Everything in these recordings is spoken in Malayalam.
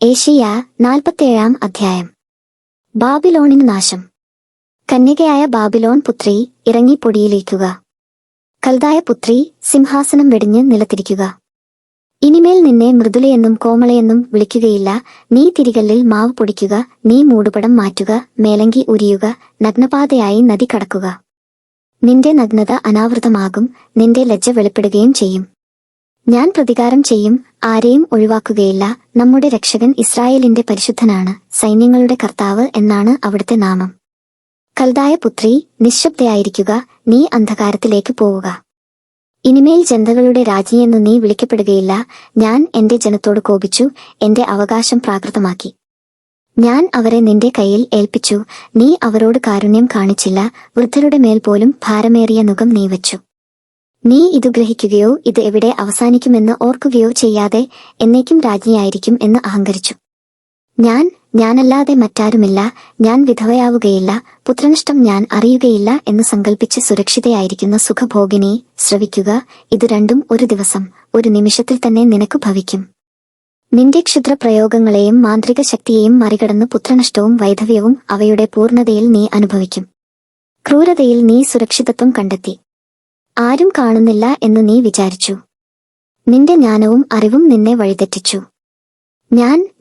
ഏശയ്യാ 47 അധ്യായം. ബാബിലോണിനു നാശം. കന്യകയായ ബാബിലോൺ പുത്രി, ഇറങ്ങി പൊടിയിലേക്കുക. കൽദായ പുത്രി, സിംഹാസനം വെടിഞ്ഞ് നിലത്തിരിക്കുക. ഇനിമേൽ നിന്നെ മൃദുലയെന്നും കോമളയെന്നും വിളിക്കുകയില്ല. നീ തിരികല്ലിൽ മാവ് പൊടിക്കുക, നീ മൂടുപടം മാറ്റുക, മേലങ്കി ഉരിയുക, നഗ്നപാതയായി നദി കടക്കുക. നിന്റെ നഗ്നത അനാവൃതമാകും, നിന്റെ ലജ്ജ വെളിപ്പെടുകയും ചെയ്യും. ഞാൻ പ്രതികാരം ചെയ്യും, ആരെയും ഒഴിവാക്കുകയില്ല. നമ്മുടെ രക്ഷകൻ ഇസ്രായേലിന്റെ പരിശുദ്ധനാണ്, സൈന്യങ്ങളുടെ കർത്താവ് എന്നാണ് അവിടുത്തെ നാമം. കൽദായ പുത്രി, നിശ്ശബ്ദയായിരിക്കുക, നീ അന്ധകാരത്തിലേക്ക് പോവുക. ഇനിമേൽ ജനതകളുടെ രാജ്ഞിയെന്നു നീ വിളിക്കപ്പെടുകയില്ല. ഞാൻ എന്റെ ജനത്തോട് കോപിച്ചു, എന്റെ അവകാശം പ്രാകൃതമാക്കി. ഞാൻ അവരെ നിന്റെ കയ്യിൽ ഏൽപ്പിച്ചു, നീ അവരോട് കാരുണ്യം കാണിച്ചില്ല. വൃദ്ധരുടെ മേൽ പോലും ഭാരമേറിയ നുകം നീ വച്ചു. നീ ഇതു ഗ്രഹിക്കുകയോ ഇത് എവിടെ അവസാനിക്കുമെന്ന് ഓർക്കുകയോ ചെയ്യാതെ എന്നേക്കും രാജ്ഞിയായിരിക്കും എന്ന് അഹങ്കരിച്ചു. ഞാനല്ലാതെ മറ്റാരുമില്ല, ഞാൻ വിധവയാവുകയില്ല, പുത്രനഷ്ടം ഞാൻ അറിയുകയില്ല എന്ന് സങ്കൽപ്പിച്ച് സുരക്ഷിതയായിരിക്കുന്ന സുഖഭോഗിനി, ശ്രവിക്കുക. ഇതു രണ്ടും ഒരു ദിവസം, ഒരു നിമിഷത്തിൽ തന്നെ നിനക്ക് ഭവിക്കും. നിന്റെ ക്ഷുദ്രപ്രയോഗങ്ങളെയും മാന്ത്രിക ശക്തിയെയും മറികടന്ന് പുത്രനഷ്ടവും വൈധവ്യവും അവയുടെ പൂർണ്ണതയിൽ നീ അനുഭവിക്കും. ക്രൂരതയിൽ നീ സുരക്ഷിതത്വം കണ്ടെത്തി. ആരും കാണുന്നില്ല എന്ന് നീ വിചാരിച്ചു. നിന്റെ ജ്ഞാനവും അറിവും നിന്നെ വഴിതെറ്റിച്ചു.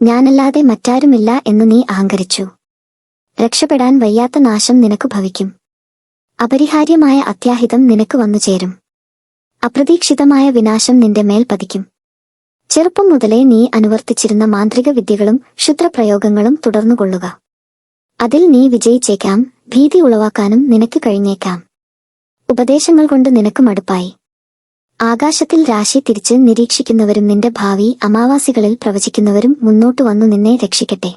ഞാനല്ലാതെ മറ്റാരുമില്ല എന്ന് നീ അഹങ്കരിച്ചു. രക്ഷപ്പെടാൻ വയ്യാത്ത നാശം നിനക്ക് ഭവിക്കും. അപരിഹാര്യമായ അത്യാഹിതം നിനക്ക് വന്നുചേരും. അപ്രതീക്ഷിതമായ വിനാശം നിന്റെ മേൽ പതിക്കും. ചെറുപ്പം മുതലേ നീ അനുവർത്തിച്ചിരുന്ന മാന്ത്രിക വിദ്യകളും ക്ഷുദ്രപ്രയോഗങ്ങളും തുടർന്നുകൊള്ളുക. അതിൽ നീ വിജയിച്ചേക്കാം, ഭീതി ഉളവാക്കാനും നിനക്ക് കഴിഞ്ഞേക്കാം. ഉപദേശങ്ങൾ കൊണ്ട് നിനക്ക് മടുപ്പായി. ആകാശത്തിൽ രാശി തിരിച്ച് നിരീക്ഷിക്കുന്നവരും നിന്റെ ഭാവി അമാവാസികളിൽ പ്രവചിക്കുന്നവരും മുന്നോട്ടു വന്നു നിന്നെ രക്ഷിക്കട്ടെ.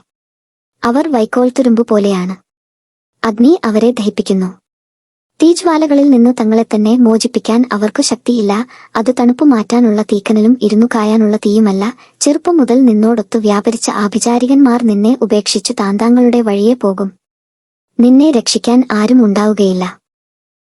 അവർ വൈക്കോൽത്തുരുമ്പു പോലെയാണ്. അഗ്നി അവരെ ദഹിപ്പിക്കുന്നു. തീജ്വാലകളിൽ നിന്നു തങ്ങളെ തന്നെ മോചിപ്പിക്കാൻ അവർക്കു ശക്തിയില്ല. അത് തണുപ്പു മാറ്റാനുള്ള തീക്കനലും ഇരുന്നു കായാനുള്ള തീയുമല്ല. ചെറുപ്പം മുതൽ നിന്നോടൊത്തു വ്യാപരിച്ച ആഭിചാരികന്മാർ നിന്നെ ഉപേക്ഷിച്ചു താന്താങ്ങളുടെ വഴിയെ പോകും. നിന്നെ രക്ഷിക്കാൻ ആരും ഉണ്ടാവുകയില്ല.